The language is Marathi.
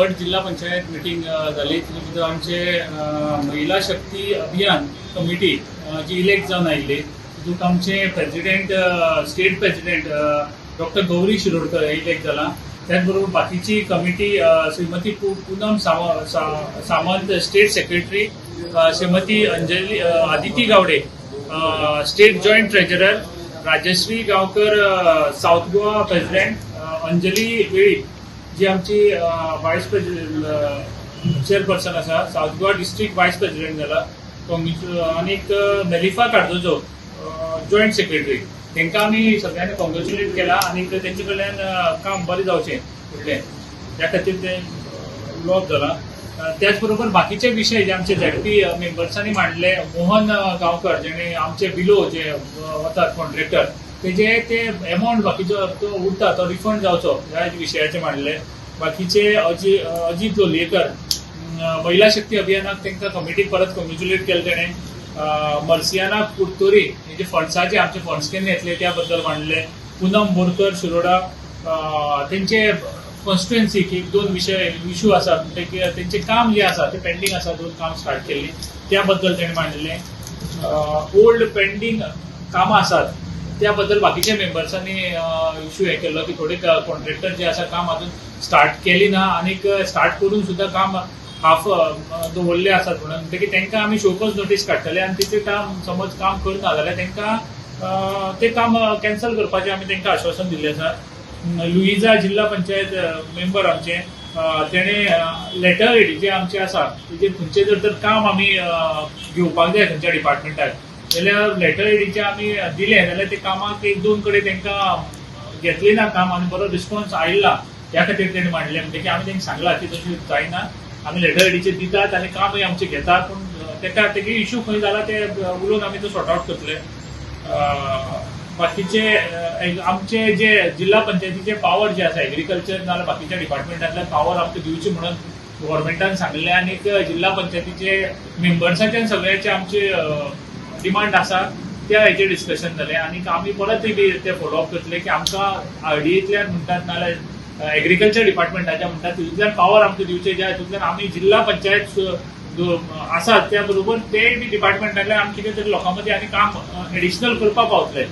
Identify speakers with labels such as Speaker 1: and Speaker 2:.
Speaker 1: गट जिल्हा पंचायत मिटिंग झाली तितूंत आमचे महिला शक्ती अभियान कमिटी जी इलेक्ट जावन आयिल्ली तितूंत आमचे president state president doctor Gauri Shirodkar elect जाला। त्याच बरोबर बाकीची committee Shrimati Poonam Samant state secretary, Shrimati Anjali Aditi Gawade state joint treasurer, Rajashri Gavkar south Goa president, Anjali वेळी जी आमची वायस प्रेसिडेंट चेअरपर्सन आसा, south Goa district vice president जाला, आनीक मेलिफा कार्दोजो जॉइंट सेक्रेटरी, तांकां आमी सगळ्यांनी कॉंग्रेच्युलेट केला आनी तेंचे कडल्यान काम बरें जावचें फुडलें त्या खातीर ते उलोवप जाला। त्याच बरोबर बाकीचे विशय जे आमचे झेडपी मेंबर्सांनी मांडले, मोहन गांवकर जेणे आमचे बिलो जे वतात कॉन्ट्रॅक्टर तेजे ते अमाउंट बाकीचो तो उरता तो रिफंड जावचो ह्या विशयाचे मांडले। बाकीचे अजित लोलयेकर महिला शक्ती अभियानाक तांकां कमिटीक परत कॉंग्रेच्युलेट केले तेणें। मर्सियाना कुर्तोरी जे फंड्साचे आमचे फंड्स केन्ना येतले त्या बद्दल मांडले। पूनम बोरकर शिरोडा तेंचे कॉन्स्टिट्युएन्सीक एक दोन इश्यू आसा, तेंचे काम जे आसा ते पेंडिंग आसा, दोन काम स्टार्ट केल्ली त्या बद्दल तेणें मांडले। ओल्ड पेंडिंग कामां आसात त्या बद्दल बाकीच्या मेंबर्सांनी इश्यू हे केलो की थोडे कॉन्ट्रॅक्टर जे आसा काम अजून स्टार्ट केली ना आनीक स्टार्ट करून सुद्धा काम हाफ दवरले आसात म्हणून, म्हणटकीर तांकां आमी शोकॉज नोटीस काडटले आनी तिचे काम समज काम करना जाल्यार तांकां ते काम कॅन्सल करपाचें आमी तांकां आश्वासन दिल्लें आसा। लुइजा जिल्हा पंचायत मेंबर आमचे तेणें लेटर हेडीचे आमचे आसा तेजेर खंयचें जर काम आमी घेवपाक जाय खंयच्या डिपार्टमेंटाक जाल्यार लेटर हेडीचे आमी दिलें जाल्यार ते कामाक एक दोन कडेन तांकां घेतली ना काम आनी बरो रिस्पॉन्स आयिल्ला त्या खातीर तेणें मांडलें। म्हणटकीर आमी तांकां सांगलां की तशें जायना, आमी लेटर हेडीचे दितात आनी कामय आमचे घेतात, पूण तेगे इश्यू खंय जाला ते उलोवन आमी तो सॉर्ट आवट करतले। बाकीचे आमचे जे जिल्हा पंचायतीचे पावर जे आसा एग्रीकल्चर नाल्यार बाकीच्या डिपार्टमेंटांतल्यान पावर आमकां दिवची म्हणून गव्हर्मेंटान सांगलें आनी जिल्हा पंचायतीचे मेंबर्सांचे सगळ्याचे आमचे डिमांड आसा त्या हेचेर डिस्कशन जालें आनी आमी परत ते फॉलोअप करतले की आमकां आरडीएंतल्यान म्हणटात नाल्यार एग्रीकल्चर डिपार्टमेंटाच्या म्हणटात तितूंतल्यान पावर आमकां दिवचे ज्या हितूंतल्यान आमी जिल्हा पंचायत आसात त्या बरोबर ते डिपार्टमेंटांतल्यान आमी कितें तरी लोकां मदीं आनी काम एडिशनल करपाक पावतले।